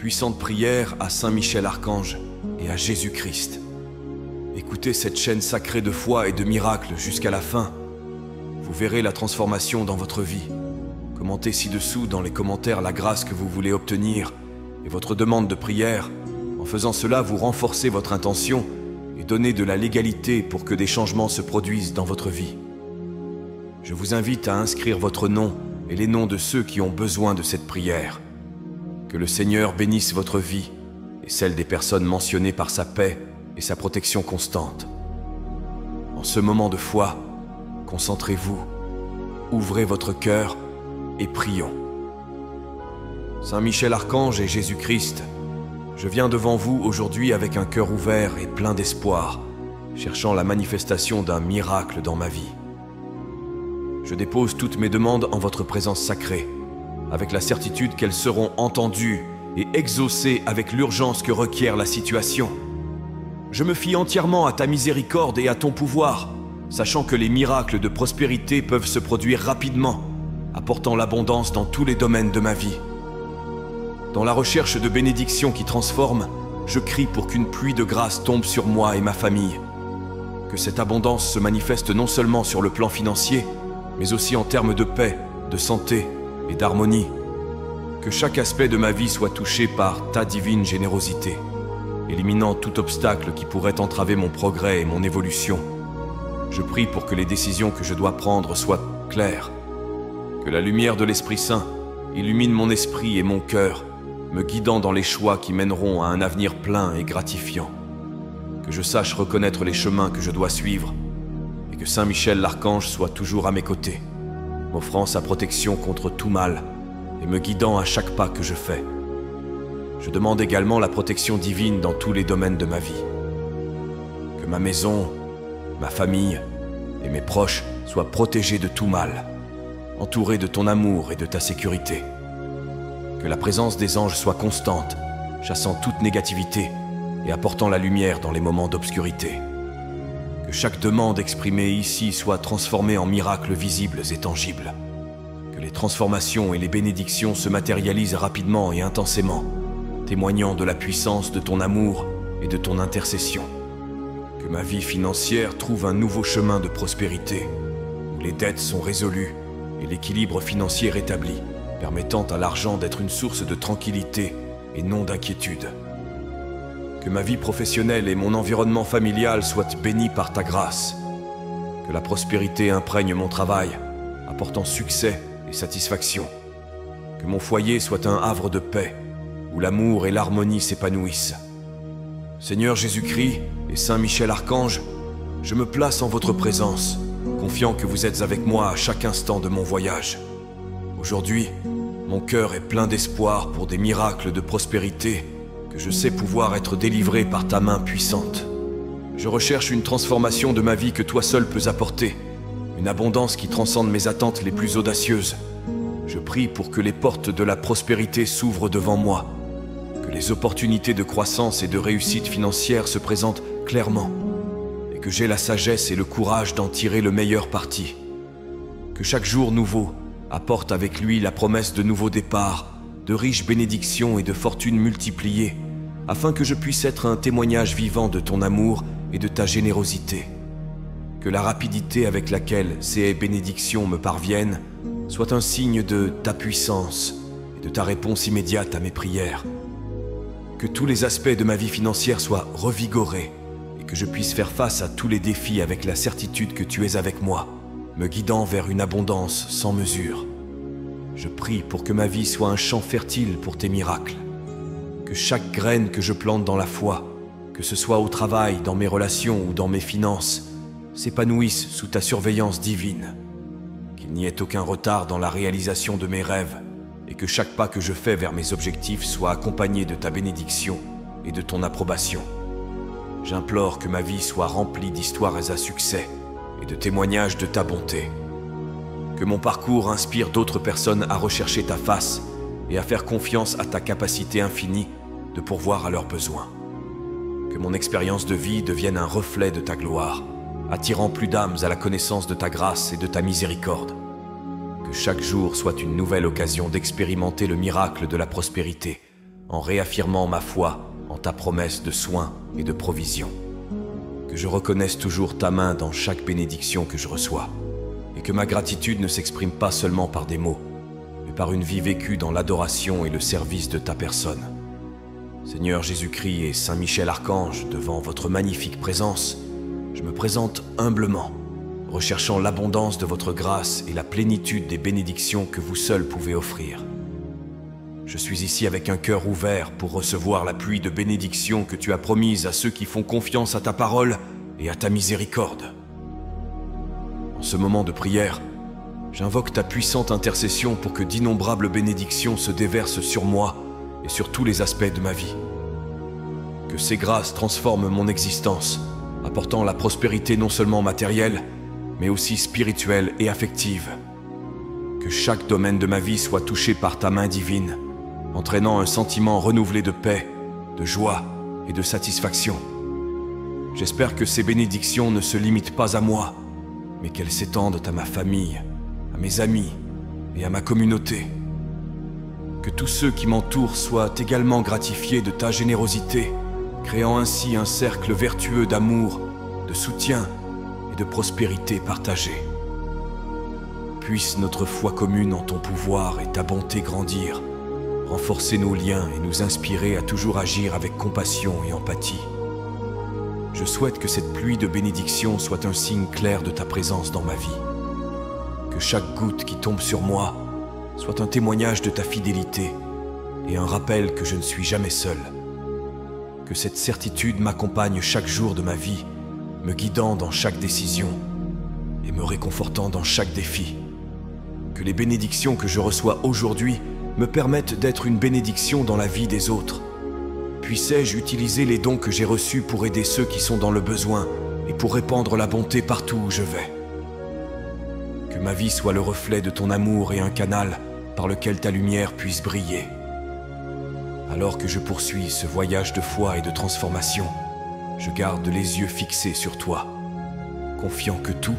puissante prière à Saint Michel Archange et à Jésus-Christ. Écoutez cette chaîne sacrée de foi et de miracles jusqu'à la fin. Vous verrez la transformation dans votre vie. Commentez ci-dessous dans les commentaires la grâce que vous voulez obtenir et votre demande de prière. En faisant cela, vous renforcez votre intention et donnez de la légalité pour que des changements se produisent dans votre vie. Je vous invite à inscrire votre nom et les noms de ceux qui ont besoin de cette prière. Que le Seigneur bénisse votre vie et celle des personnes mentionnées par sa paix et sa protection constante. En ce moment de foi, concentrez-vous, ouvrez votre cœur et prions. Saint Michel Archange et Jésus-Christ, je viens devant vous aujourd'hui avec un cœur ouvert et plein d'espoir, cherchant la manifestation d'un miracle dans ma vie. Je dépose toutes mes demandes en votre présence sacrée, avec la certitude qu'elles seront entendues et exaucées avec l'urgence que requiert la situation. Je me fie entièrement à ta miséricorde et à ton pouvoir, sachant que les miracles de prospérité peuvent se produire rapidement, apportant l'abondance dans tous les domaines de ma vie. Dans la recherche de bénédictions qui transforment, je crie pour qu'une pluie de grâce tombe sur moi et ma famille. Que cette abondance se manifeste non seulement sur le plan financier, mais aussi en termes de paix, de santé et d'harmonie. Que chaque aspect de ma vie soit touché par ta divine générosité, éliminant tout obstacle qui pourrait entraver mon progrès et mon évolution. Je prie pour que les décisions que je dois prendre soient claires. Que la lumière de l'Esprit Saint illumine mon esprit et mon cœur, me guidant dans les choix qui mèneront à un avenir plein et gratifiant. Que je sache reconnaître les chemins que je dois suivre et que Saint Michel l'Archange soit toujours à mes côtés, m'offrant sa protection contre tout mal et me guidant à chaque pas que je fais. Je demande également la protection divine dans tous les domaines de ma vie. Que ma maison, ma famille et mes proches soient protégés de tout mal, entourés de ton amour et de ta sécurité. Que la présence des anges soit constante, chassant toute négativité et apportant la lumière dans les moments d'obscurité. Que chaque demande exprimée ici soit transformée en miracles visibles et tangibles. Que les transformations et les bénédictions se matérialisent rapidement et intensément, témoignant de la puissance de ton amour et de ton intercession. Que ma vie financière trouve un nouveau chemin de prospérité, où les dettes sont résolues et l'équilibre financier rétabli, permettant à l'argent d'être une source de tranquillité et non d'inquiétude. Que ma vie professionnelle et mon environnement familial soient bénis par ta grâce. Que la prospérité imprègne mon travail, apportant succès et satisfaction. Que mon foyer soit un havre de paix, où l'amour et l'harmonie s'épanouissent. Seigneur Jésus-Christ et Saint Michel Archange, je me place en votre présence, confiant que vous êtes avec moi à chaque instant de mon voyage. Aujourd'hui, mon cœur est plein d'espoir pour des miracles de prospérité que je sais pouvoir être délivré par ta main puissante. Je recherche une transformation de ma vie que toi seul peux apporter, une abondance qui transcende mes attentes les plus audacieuses. Je prie pour que les portes de la prospérité s'ouvrent devant moi, que les opportunités de croissance et de réussite financière se présentent clairement, et que j'ai la sagesse et le courage d'en tirer le meilleur parti. Que chaque jour nouveau apporte avec lui la promesse de nouveaux départs, de riches bénédictions et de fortunes multipliées, afin que je puisse être un témoignage vivant de ton amour et de ta générosité. Que la rapidité avec laquelle ces bénédictions me parviennent soit un signe de ta puissance et de ta réponse immédiate à mes prières. Que tous les aspects de ma vie financière soient revigorés et que je puisse faire face à tous les défis avec la certitude que tu es avec moi, me guidant vers une abondance sans mesure. Je prie pour que ma vie soit un champ fertile pour tes miracles. Que chaque graine que je plante dans la foi, que ce soit au travail, dans mes relations ou dans mes finances, s'épanouisse sous ta surveillance divine. Qu'il n'y ait aucun retard dans la réalisation de mes rêves et que chaque pas que je fais vers mes objectifs soit accompagné de ta bénédiction et de ton approbation. J'implore que ma vie soit remplie d'histoires à succès et de témoignages de ta bonté. Que mon parcours inspire d'autres personnes à rechercher ta face et à faire confiance à ta capacité infinie de pourvoir à leurs besoins. Que mon expérience de vie devienne un reflet de ta gloire, attirant plus d'âmes à la connaissance de ta grâce et de ta miséricorde. Que chaque jour soit une nouvelle occasion d'expérimenter le miracle de la prospérité, en réaffirmant ma foi en ta promesse de soins et de provision. Que je reconnaisse toujours ta main dans chaque bénédiction que je reçois, et que ma gratitude ne s'exprime pas seulement par des mots, mais par une vie vécue dans l'adoration et le service de ta personne. Seigneur Jésus-Christ et Saint Michel Archange, devant votre magnifique présence, je me présente humblement, recherchant l'abondance de votre grâce et la plénitude des bénédictions que vous seuls pouvez offrir. Je suis ici avec un cœur ouvert pour recevoir la pluie de bénédictions que tu as promise à ceux qui font confiance à ta parole et à ta miséricorde. En ce moment de prière, j'invoque ta puissante intercession pour que d'innombrables bénédictions se déversent sur moi et sur tous les aspects de ma vie. Que ces grâces transforment mon existence, apportant la prospérité non seulement matérielle, mais aussi spirituelle et affective. Que chaque domaine de ma vie soit touché par ta main divine, entraînant un sentiment renouvelé de paix, de joie et de satisfaction. J'espère que ces bénédictions ne se limitent pas à moi, mais qu'elles s'étendent à ma famille, à mes amis et à ma communauté. Que tous ceux qui m'entourent soient également gratifiés de ta générosité, créant ainsi un cercle vertueux d'amour, de soutien et de prospérité partagée. Puisse notre foi commune en ton pouvoir et ta bonté grandir, renforcer nos liens et nous inspirer à toujours agir avec compassion et empathie. Je souhaite que cette pluie de bénédictions soit un signe clair de ta présence dans ma vie. Que chaque goutte qui tombe sur moi soit un témoignage de ta fidélité et un rappel que je ne suis jamais seul. Que cette certitude m'accompagne chaque jour de ma vie, me guidant dans chaque décision et me réconfortant dans chaque défi. Que les bénédictions que je reçois aujourd'hui me permettent d'être une bénédiction dans la vie des autres. Puissais-je utiliser les dons que j'ai reçus pour aider ceux qui sont dans le besoin et pour répandre la bonté partout où je vais. Que ma vie soit le reflet de ton amour et un canal par lequel ta lumière puisse briller. Alors que je poursuis ce voyage de foi et de transformation, je garde les yeux fixés sur toi, confiant que tout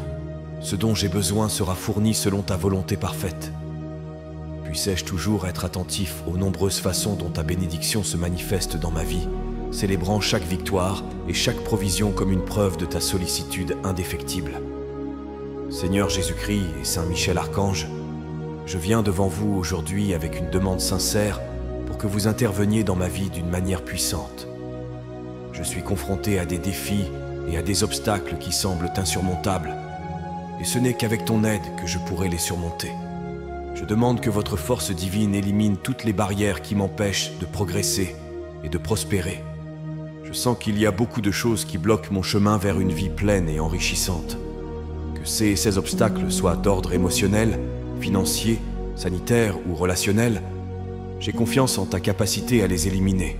ce dont j'ai besoin sera fourni selon ta volonté parfaite. Puissais-je toujours être attentif aux nombreuses façons dont ta bénédiction se manifeste dans ma vie, célébrant chaque victoire et chaque provision comme une preuve de ta sollicitude indéfectible. Seigneur Jésus-Christ et Saint Michel Archange, je viens devant vous aujourd'hui avec une demande sincère pour que vous interveniez dans ma vie d'une manière puissante. Je suis confronté à des défis et à des obstacles qui semblent insurmontables, et ce n'est qu'avec ton aide que je pourrai les surmonter. Je demande que votre force divine élimine toutes les barrières qui m'empêchent de progresser et de prospérer. Je sens qu'il y a beaucoup de choses qui bloquent mon chemin vers une vie pleine et enrichissante. Que ces obstacles soient d'ordre émotionnel, financier, sanitaire ou relationnel, j'ai confiance en ta capacité à les éliminer.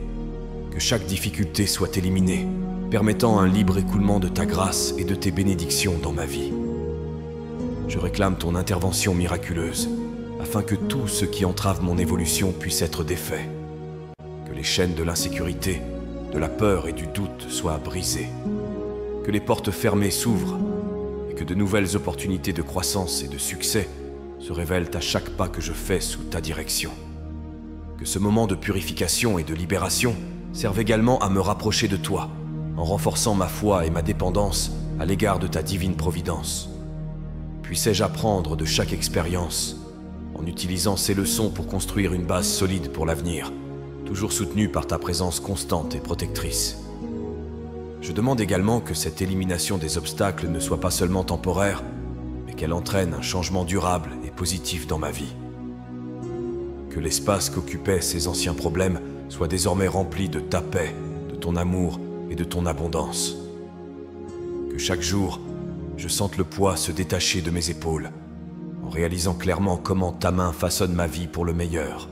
Que chaque difficulté soit éliminée, permettant un libre écoulement de ta grâce et de tes bénédictions dans ma vie. Je réclame ton intervention miraculeuse, afin que tout ce qui entrave mon évolution puisse être défait. Que les chaînes de l'insécurité, de la peur et du doute soient brisées. Que les portes fermées s'ouvrent et que de nouvelles opportunités de croissance et de succès se révèlent à chaque pas que je fais sous ta direction. Que ce moment de purification et de libération serve également à me rapprocher de toi, en renforçant ma foi et ma dépendance à l'égard de ta divine providence. Puissais-je apprendre de chaque expérience, en utilisant ces leçons pour construire une base solide pour l'avenir, toujours soutenue par ta présence constante et protectrice. Je demande également que cette élimination des obstacles ne soit pas seulement temporaire, mais qu'elle entraîne un changement durable et positif dans ma vie. Que l'espace qu'occupaient ces anciens problèmes soit désormais rempli de ta paix, de ton amour et de ton abondance. Que chaque jour, je sente le poids se détacher de mes épaules, en réalisant clairement comment ta main façonne ma vie pour le meilleur.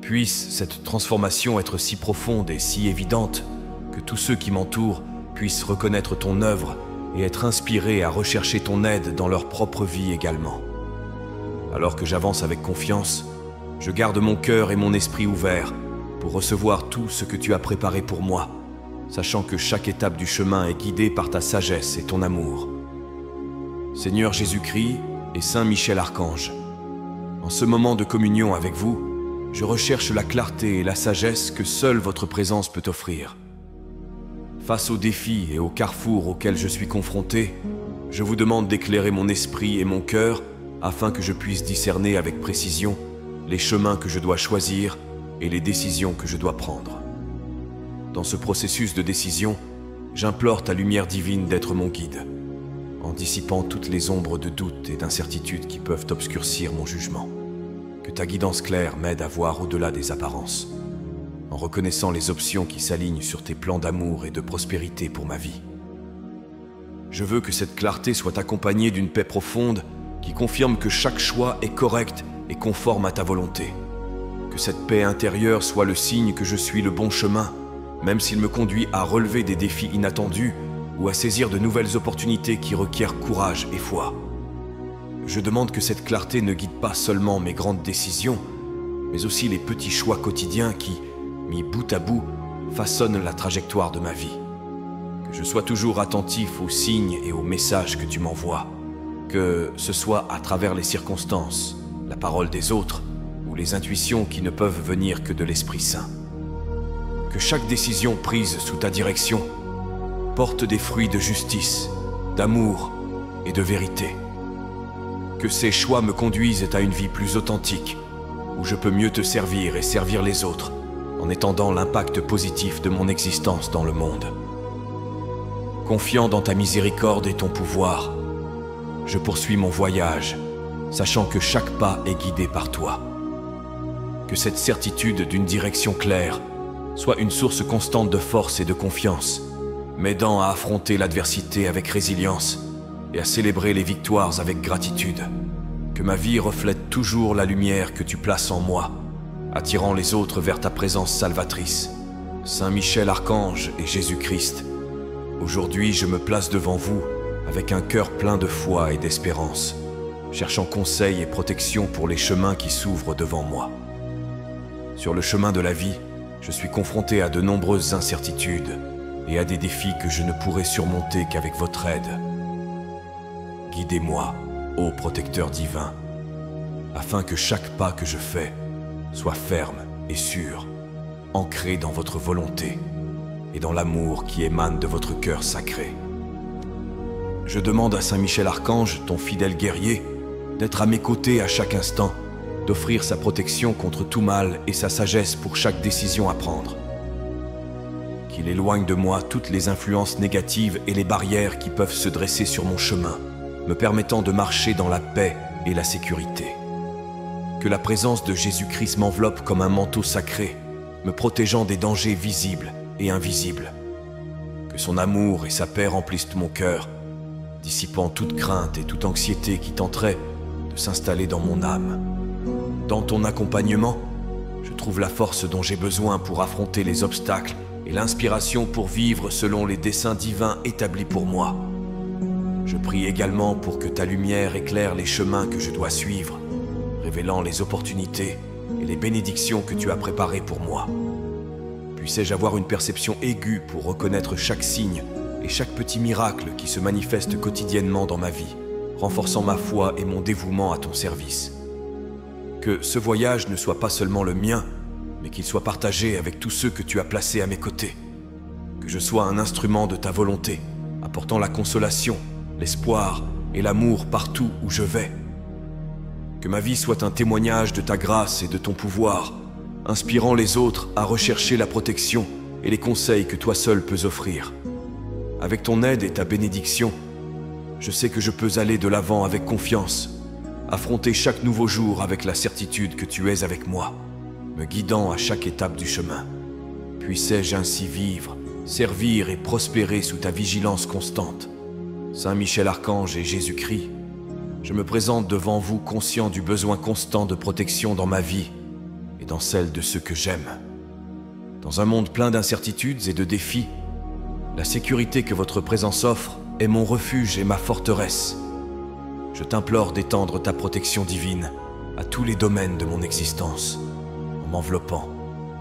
Puisse cette transformation être si profonde et si évidente que tous ceux qui m'entourent puissent reconnaître ton œuvre et être inspirés à rechercher ton aide dans leur propre vie également. Alors que j'avance avec confiance, je garde mon cœur et mon esprit ouverts pour recevoir tout ce que tu as préparé pour moi, sachant que chaque étape du chemin est guidée par ta sagesse et ton amour. Seigneur Jésus-Christ et Saint Michel Archange, en ce moment de communion avec vous, Je recherche la clarté et la sagesse que seule votre présence peut offrir. Face aux défis et aux carrefours auxquels je suis confronté, je vous demande d'éclairer mon esprit et mon cœur afin que je puisse discerner avec précision les chemins que je dois choisir et les décisions que je dois prendre. Dans ce processus de décision, j'implore ta lumière divine d'être mon guide, en dissipant toutes les ombres de doute et d'incertitude qui peuvent obscurcir mon jugement. Que ta guidance claire m'aide à voir au-delà des apparences, en reconnaissant les options qui s'alignent sur tes plans d'amour et de prospérité pour ma vie. Je veux que cette clarté soit accompagnée d'une paix profonde qui confirme que chaque choix est correct et conforme à ta volonté. Que cette paix intérieure soit le signe que je suis le bon chemin, même s'il me conduit à relever des défis inattendus ou à saisir de nouvelles opportunités qui requièrent courage et foi. Je demande que cette clarté ne guide pas seulement mes grandes décisions, mais aussi les petits choix quotidiens qui, mis bout à bout, façonnent la trajectoire de ma vie. Que je sois toujours attentif aux signes et aux messages que tu m'envoies, que ce soit à travers les circonstances, la parole des autres ou les intuitions qui ne peuvent venir que de l'Esprit Saint. Que chaque décision prise sous ta direction porte des fruits de justice, d'amour et de vérité. Que ces choix me conduisent à une vie plus authentique, où je peux mieux te servir et servir les autres, en étendant l'impact positif de mon existence dans le monde. Confiant dans ta miséricorde et ton pouvoir, je poursuis mon voyage, sachant que chaque pas est guidé par toi. Que cette certitude d'une direction claire soit une source constante de force et de confiance, m'aidant à affronter l'adversité avec résilience et à célébrer les victoires avec gratitude. Que ma vie reflète toujours la lumière que tu places en moi, attirant les autres vers ta présence salvatrice. Saint Michel Archange et Jésus-Christ, aujourd'hui je me place devant vous avec un cœur plein de foi et d'espérance, cherchant conseil et protection pour les chemins qui s'ouvrent devant moi. Sur le chemin de la vie, je suis confronté à de nombreuses incertitudes et à des défis que je ne pourrai surmonter qu'avec votre aide. Guidez-moi, ô protecteur divin, afin que chaque pas que je fais soit ferme et sûr, ancré dans votre volonté et dans l'amour qui émane de votre cœur sacré. Je demande à Saint Michel Archange, ton fidèle guerrier, d'être à mes côtés à chaque instant, d'offrir sa protection contre tout mal et sa sagesse pour chaque décision à prendre. Qu'il éloigne de moi toutes les influences négatives et les barrières qui peuvent se dresser sur mon chemin, me permettant de marcher dans la paix et la sécurité. Que la présence de Jésus-Christ m'enveloppe comme un manteau sacré, me protégeant des dangers visibles et invisibles. Que son amour et sa paix remplissent mon cœur, dissipant toute crainte et toute anxiété qui tenterait de s'installer dans mon âme. Dans ton accompagnement, je trouve la force dont j'ai besoin pour affronter les obstacles et l'inspiration pour vivre selon les desseins divins établis pour moi. Je prie également pour que ta lumière éclaire les chemins que je dois suivre, révélant les opportunités et les bénédictions que tu as préparées pour moi. Puissais-je avoir une perception aiguë pour reconnaître chaque signe et chaque petit miracle qui se manifeste quotidiennement dans ma vie, renforçant ma foi et mon dévouement à ton service. Que ce voyage ne soit pas seulement le mien, mais qu'il soit partagé avec tous ceux que tu as placés à mes côtés. Que je sois un instrument de ta volonté, apportant la consolation, l'espoir et l'amour partout où je vais. Que ma vie soit un témoignage de ta grâce et de ton pouvoir, inspirant les autres à rechercher la protection et les conseils que toi seul peux offrir. Avec ton aide et ta bénédiction, je sais que je peux aller de l'avant avec confiance, affronter chaque nouveau jour avec la certitude que tu es avec moi, me guidant à chaque étape du chemin. Puissais-je ainsi vivre, servir et prospérer sous ta vigilance constante. Saint Michel Archange et Jésus-Christ, je me présente devant vous conscient du besoin constant de protection dans ma vie et dans celle de ceux que j'aime. Dans un monde plein d'incertitudes et de défis, la sécurité que votre présence offre est mon refuge et ma forteresse. Je t'implore d'étendre ta protection divine à tous les domaines de mon existence, en m'enveloppant,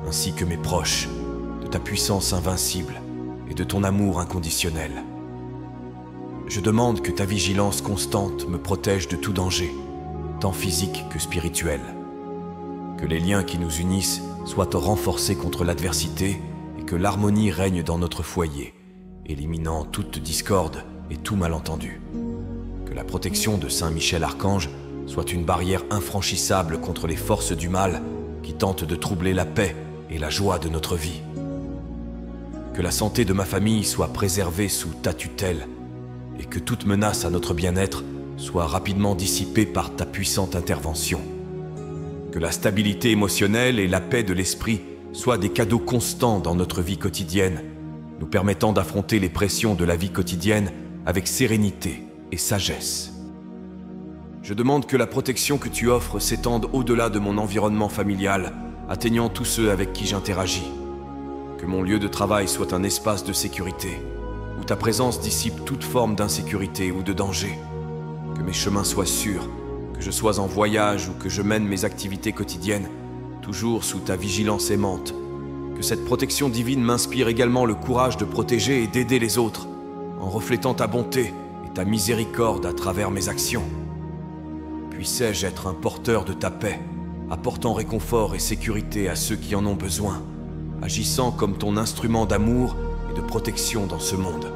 ainsi que mes proches, de ta puissance invincible et de ton amour inconditionnel. Je demande que ta vigilance constante me protège de tout danger, tant physique que spirituel. Que les liens qui nous unissent soient renforcés contre l'adversité et que l'harmonie règne dans notre foyer, éliminant toute discorde et tout malentendu. Que la protection de Saint Michel Archange soit une barrière infranchissable contre les forces du mal qui tentent de troubler la paix et la joie de notre vie. Que la santé de ma famille soit préservée sous ta tutelle et que toute menace à notre bien-être soit rapidement dissipée par ta puissante intervention. Que la stabilité émotionnelle et la paix de l'esprit soient des cadeaux constants dans notre vie quotidienne, nous permettant d'affronter les pressions de la vie quotidienne avec sérénité et sagesse. Je demande que la protection que tu offres s'étende au-delà de mon environnement familial, atteignant tous ceux avec qui j'interagis. Que mon lieu de travail soit un espace de sécurité, où ta présence dissipe toute forme d'insécurité ou de danger. Que mes chemins soient sûrs, que je sois en voyage ou que je mène mes activités quotidiennes, toujours sous ta vigilance aimante. Que cette protection divine m'inspire également le courage de protéger et d'aider les autres, en reflétant ta bonté et ta miséricorde à travers mes actions. Puissais-je être un porteur de ta paix, apportant réconfort et sécurité à ceux qui en ont besoin, agissant comme ton instrument d'amour et de protection dans ce monde.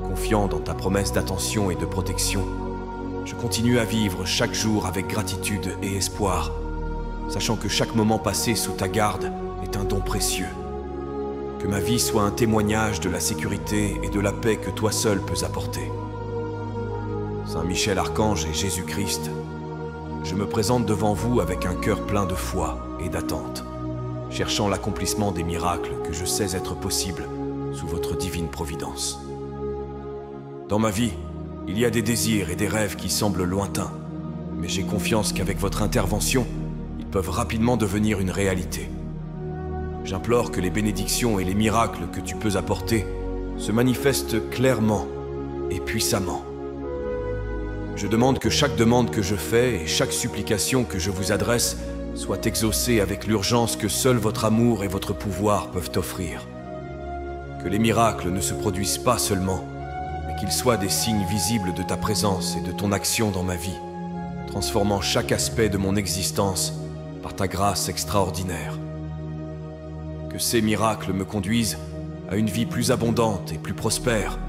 Confiant dans ta promesse d'attention et de protection, je continue à vivre chaque jour avec gratitude et espoir, sachant que chaque moment passé sous ta garde est un don précieux. Que ma vie soit un témoignage de la sécurité et de la paix que toi seul peux apporter. Saint Michel Archange et Jésus-Christ, je me présente devant vous avec un cœur plein de foi et d'attente, cherchant l'accomplissement des miracles que je sais être possibles sous votre divine providence. Dans ma vie, il y a des désirs et des rêves qui semblent lointains, mais j'ai confiance qu'avec votre intervention, ils peuvent rapidement devenir une réalité. J'implore que les bénédictions et les miracles que tu peux apporter se manifestent clairement et puissamment. Je demande que chaque demande que je fais et chaque supplication que je vous adresse soit exaucée avec l'urgence que seul votre amour et votre pouvoir peuvent offrir. Que les miracles ne se produisent pas seulement, mais qu'ils soient des signes visibles de ta présence et de ton action dans ma vie, transformant chaque aspect de mon existence par ta grâce extraordinaire. Que ces miracles me conduisent à une vie plus abondante et plus prospère,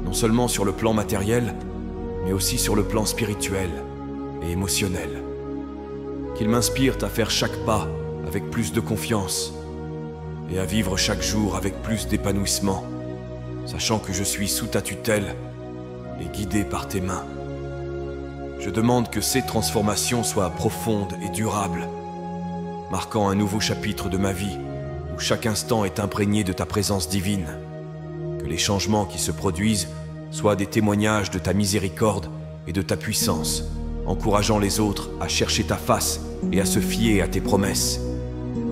non seulement sur le plan matériel, mais aussi sur le plan spirituel et émotionnel. Qu'ils m'inspirent à faire chaque pas avec plus de confiance et à vivre chaque jour avec plus d'épanouissement, sachant que je suis sous ta tutelle et guidé par tes mains. Je demande que ces transformations soient profondes et durables, marquant un nouveau chapitre de ma vie où chaque instant est imprégné de ta présence divine. Que les changements qui se produisent soient des témoignages de ta miséricorde et de ta puissance, encourageant les autres à chercher ta face et à se fier à tes promesses.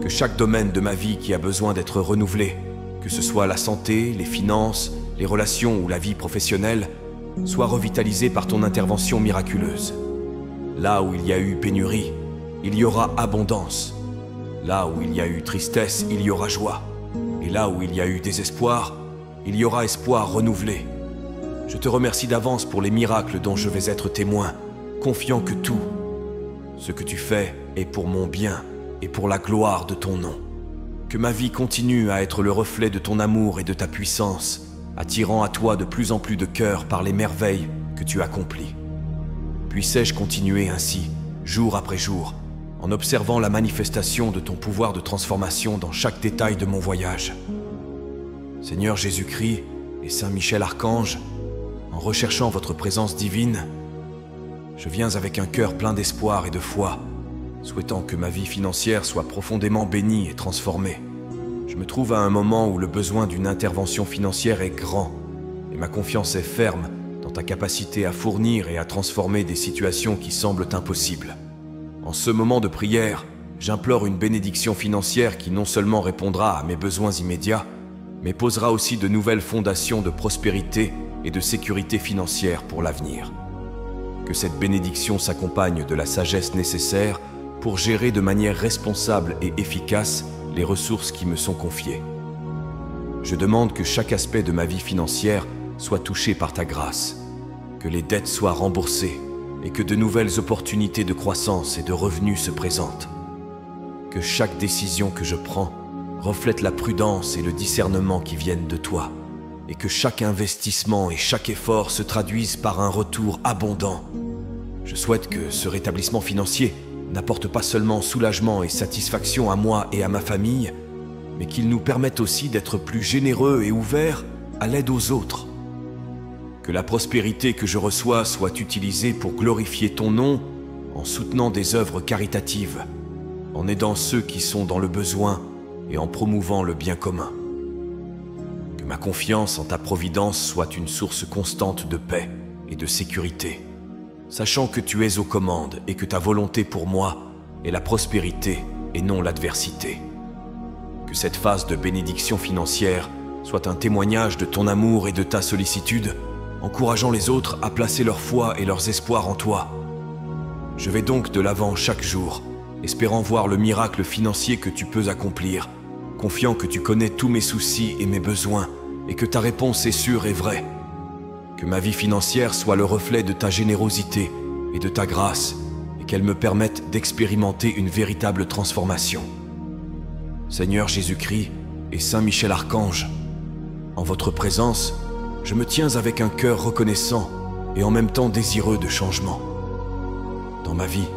Que chaque domaine de ma vie qui a besoin d'être renouvelé, que ce soit la santé, les finances, les relations ou la vie professionnelle, soit revitalisé par ton intervention miraculeuse. Là où il y a eu pénurie, il y aura abondance. Là où il y a eu tristesse, il y aura joie. Et là où il y a eu désespoir, il y aura espoir renouvelé. Je te remercie d'avance pour les miracles dont je vais être témoin, confiant que tout, ce que tu fais, est pour mon bien et pour la gloire de ton nom. Que ma vie continue à être le reflet de ton amour et de ta puissance, attirant à toi de plus en plus de cœurs par les merveilles que tu accomplis. Puissais-je continuer ainsi, jour après jour, en observant la manifestation de ton pouvoir de transformation dans chaque détail de mon voyage. Seigneur Jésus-Christ et Saint Michel Archange, en recherchant votre présence divine, je viens avec un cœur plein d'espoir et de foi, souhaitant que ma vie financière soit profondément bénie et transformée. Je me trouve à un moment où le besoin d'une intervention financière est grand, et ma confiance est ferme dans ta capacité à fournir et à transformer des situations qui semblent impossibles. En ce moment de prière, j'implore une bénédiction financière qui non seulement répondra à mes besoins immédiats, mais posera aussi de nouvelles fondations de prospérité et de sécurité financière pour l'avenir. Que cette bénédiction s'accompagne de la sagesse nécessaire pour gérer de manière responsable et efficace les ressources qui me sont confiées. Je demande que chaque aspect de ma vie financière soit touché par ta grâce, que les dettes soient remboursées et que de nouvelles opportunités de croissance et de revenus se présentent. que chaque décision que je prends reflète la prudence et le discernement qui viennent de toi, et que chaque investissement et chaque effort se traduisent par un retour abondant. Je souhaite que ce rétablissement financier n'apporte pas seulement soulagement et satisfaction à moi et à ma famille, mais qu'il nous permette aussi d'être plus généreux et ouverts à l'aide aux autres. Que la prospérité que je reçois soit utilisée pour glorifier ton nom en soutenant des œuvres caritatives, en aidant ceux qui sont dans le besoin et en promouvant le bien commun. Que ma confiance en ta providence soit une source constante de paix et de sécurité, sachant que tu es aux commandes et que ta volonté pour moi est la prospérité et non l'adversité. Que cette phase de bénédiction financière soit un témoignage de ton amour et de ta sollicitude, encourageant les autres à placer leur foi et leurs espoirs en toi. Je vais donc de l'avant chaque jour, espérant voir le miracle financier que tu peux accomplir, confiant que tu connais tous mes soucis et mes besoins, et que ta réponse est sûre et vraie. Que ma vie financière soit le reflet de ta générosité et de ta grâce, et qu'elle me permette d'expérimenter une véritable transformation. Seigneur Jésus-Christ et Saint Michel Archange, en votre présence, je me tiens avec un cœur reconnaissant et en même temps désireux de changement. Dans ma vie,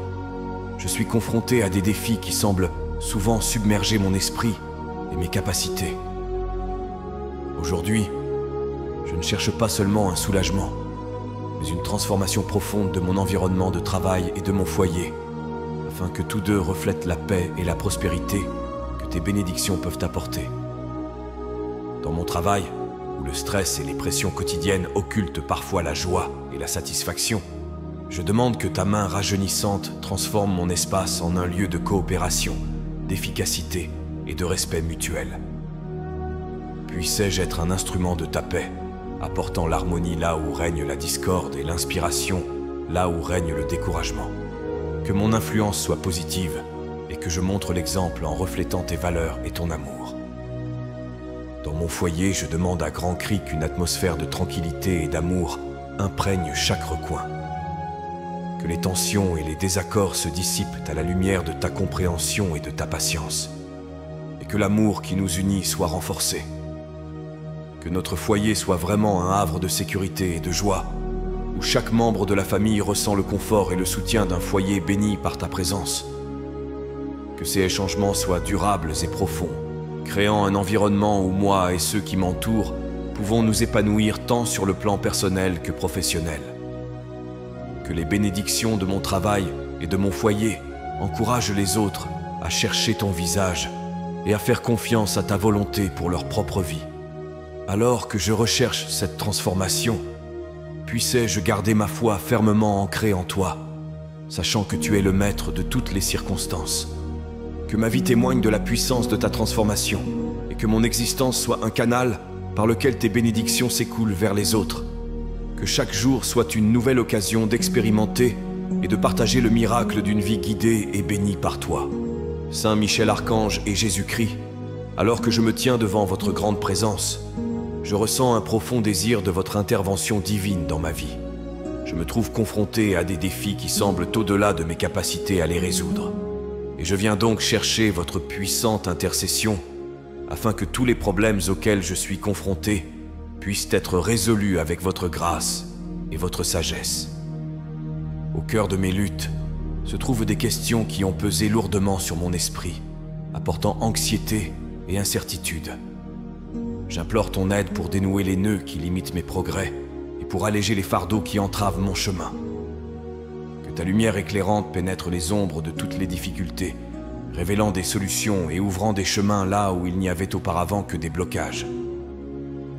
je suis confronté à des défis qui semblent souvent submerger mon esprit et mes capacités. Aujourd'hui, je ne cherche pas seulement un soulagement, mais une transformation profonde de mon environnement de travail et de mon foyer, afin que tous deux reflètent la paix et la prospérité que tes bénédictions peuvent apporter. Dans mon travail, où le stress et les pressions quotidiennes occultent parfois la joie et la satisfaction, je demande que ta main rajeunissante transforme mon espace en un lieu de coopération, d'efficacité et de respect mutuel. Puissais-je être un instrument de ta paix, apportant l'harmonie là où règne la discorde et l'inspiration là où règne le découragement. Que mon influence soit positive et que je montre l'exemple en reflétant tes valeurs et ton amour. Dans mon foyer, je demande à grands cris qu'une atmosphère de tranquillité et d'amour imprègne chaque recoin. Que les tensions et les désaccords se dissipent à la lumière de ta compréhension et de ta patience. Et que l'amour qui nous unit soit renforcé. Que notre foyer soit vraiment un havre de sécurité et de joie, où chaque membre de la famille ressent le confort et le soutien d'un foyer béni par ta présence. Que ces changements soient durables et profonds, créant un environnement où moi et ceux qui m'entourent pouvons nous épanouir tant sur le plan personnel que professionnel. Que les bénédictions de mon travail et de mon foyer encouragent les autres à chercher ton visage et à faire confiance à ta volonté pour leur propre vie. Alors que je recherche cette transformation, puissais-je garder ma foi fermement ancrée en toi, sachant que tu es le maître de toutes les circonstances. Que ma vie témoigne de la puissance de ta transformation et que mon existence soit un canal par lequel tes bénédictions s'écoulent vers les autres. Que chaque jour soit une nouvelle occasion d'expérimenter et de partager le miracle d'une vie guidée et bénie par toi. Saint Michel Archange et Jésus-Christ, alors que je me tiens devant votre grande présence, je ressens un profond désir de votre intervention divine dans ma vie. Je me trouve confronté à des défis qui semblent au-delà de mes capacités à les résoudre. Et je viens donc chercher votre puissante intercession afin que tous les problèmes auxquels je suis confronté puissent être résolus avec votre grâce et votre sagesse. Au cœur de mes luttes se trouvent des questions qui ont pesé lourdement sur mon esprit, apportant anxiété et incertitude. J'implore ton aide pour dénouer les nœuds qui limitent mes progrès et pour alléger les fardeaux qui entravent mon chemin. Que ta lumière éclairante pénètre les ombres de toutes les difficultés, révélant des solutions et ouvrant des chemins là où il n'y avait auparavant que des blocages.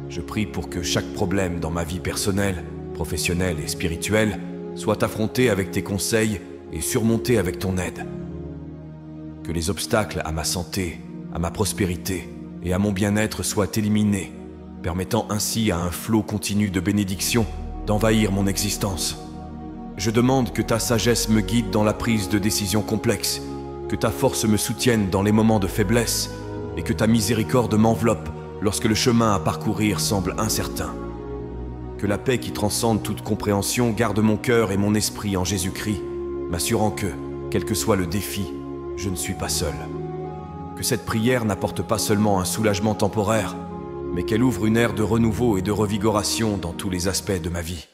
Je prie pour que chaque problème dans ma vie personnelle, professionnelle et spirituelle soit affronté avec tes conseils et surmonté avec ton aide. Que les obstacles à ma santé, à ma prospérité et à mon bien-être soient éliminés, permettant ainsi à un flot continu de bénédictions d'envahir mon existence. Je demande que ta sagesse me guide dans la prise de décisions complexes, que ta force me soutienne dans les moments de faiblesse et que ta miséricorde m'enveloppe lorsque le chemin à parcourir semble incertain. Que la paix qui transcende toute compréhension garde mon cœur et mon esprit en Jésus-Christ, m'assurant que, quel que soit le défi, je ne suis pas seul. que cette prière n'apporte pas seulement un soulagement temporaire, mais qu'elle ouvre une ère de renouveau et de revigoration dans tous les aspects de ma vie.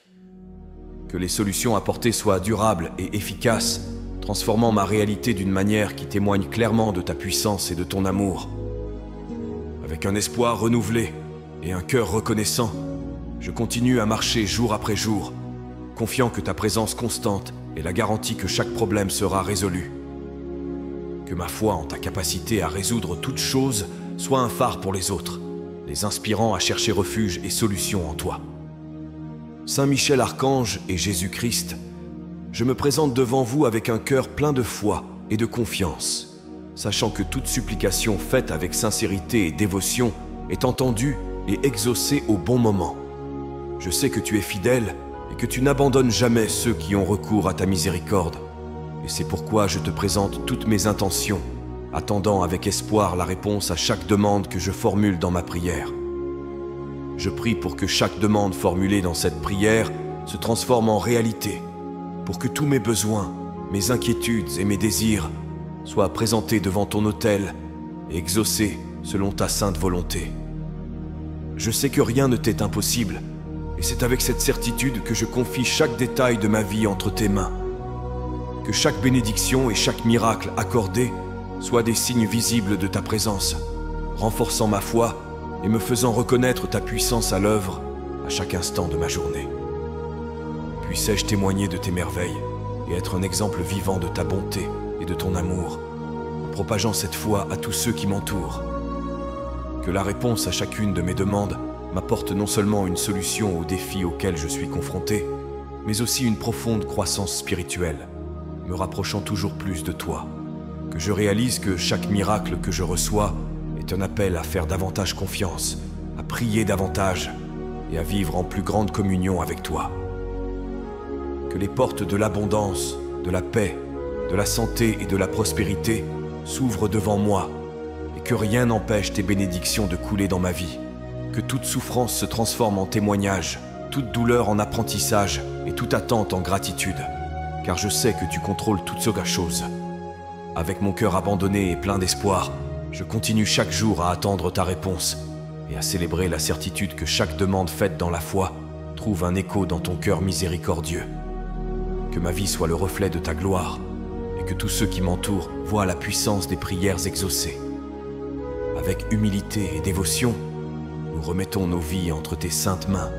Que les solutions apportées soient durables et efficaces, transformant ma réalité d'une manière qui témoigne clairement de ta puissance et de ton amour. Avec un espoir renouvelé et un cœur reconnaissant, je continue à marcher jour après jour, confiant que ta présence constante est la garantie que chaque problème sera résolu. Que ma foi en ta capacité à résoudre toute chose soit un phare pour les autres, les inspirant à chercher refuge et solution en toi. Saint Michel Archange et Jésus-Christ, je me présente devant vous avec un cœur plein de foi et de confiance, sachant que toute supplication faite avec sincérité et dévotion est entendue et exaucée au bon moment. Je sais que tu es fidèle et que tu n'abandonnes jamais ceux qui ont recours à ta miséricorde. Et c'est pourquoi je te présente toutes mes intentions, attendant avec espoir la réponse à chaque demande que je formule dans ma prière. Je prie pour que chaque demande formulée dans cette prière se transforme en réalité, pour que tous mes besoins, mes inquiétudes et mes désirs soient présentés devant ton autel et exaucés selon ta sainte volonté. Je sais que rien ne t'est impossible, et c'est avec cette certitude que je confie chaque détail de ma vie entre tes mains. Que chaque bénédiction et chaque miracle accordé soient des signes visibles de ta présence, renforçant ma foi et me faisant reconnaître ta puissance à l'œuvre à chaque instant de ma journée. Puissais-je témoigner de tes merveilles et être un exemple vivant de ta bonté et de ton amour, en propageant cette foi à tous ceux qui m'entourent. Que la réponse à chacune de mes demandes m'apporte non seulement une solution aux défis auxquels je suis confronté, mais aussi une profonde croissance spirituelle, me rapprochant toujours plus de toi. Que je réalise que chaque miracle que je reçois est un appel à faire davantage confiance, à prier davantage et à vivre en plus grande communion avec toi. Que les portes de l'abondance, de la paix, de la santé et de la prospérité s'ouvrent devant moi et que rien n'empêche tes bénédictions de couler dans ma vie. Que toute souffrance se transforme en témoignage, toute douleur en apprentissage et toute attente en gratitude, car je sais que tu contrôles toutes ces choses. Avec mon cœur abandonné et plein d'espoir, je continue chaque jour à attendre ta réponse et à célébrer la certitude que chaque demande faite dans la foi trouve un écho dans ton cœur miséricordieux. Que ma vie soit le reflet de ta gloire et que tous ceux qui m'entourent voient la puissance des prières exaucées. Avec humilité et dévotion, nous remettons nos vies entre tes saintes mains,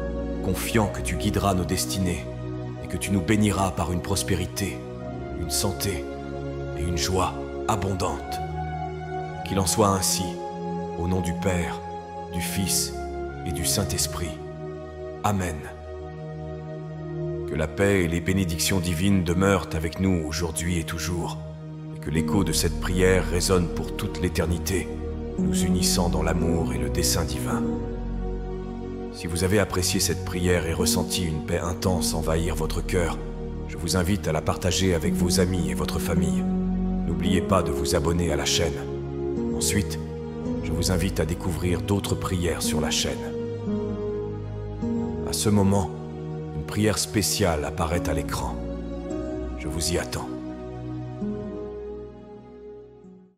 confiant que tu guideras nos destinées et que tu nous béniras par une prospérité, une santé et une joie abondante. Qu'il en soit ainsi, au nom du Père, du Fils et du Saint-Esprit. Amen. Que la paix et les bénédictions divines demeurent avec nous aujourd'hui et toujours, et que l'écho de cette prière résonne pour toute l'éternité, nous unissant dans l'amour et le dessein divin. Si vous avez apprécié cette prière et ressenti une paix intense envahir votre cœur, je vous invite à la partager avec vos amis et votre famille. N'oubliez pas de vous abonner à la chaîne. Ensuite, je vous invite à découvrir d'autres prières sur la chaîne. À ce moment, une prière spéciale apparaît à l'écran. Je vous y attends.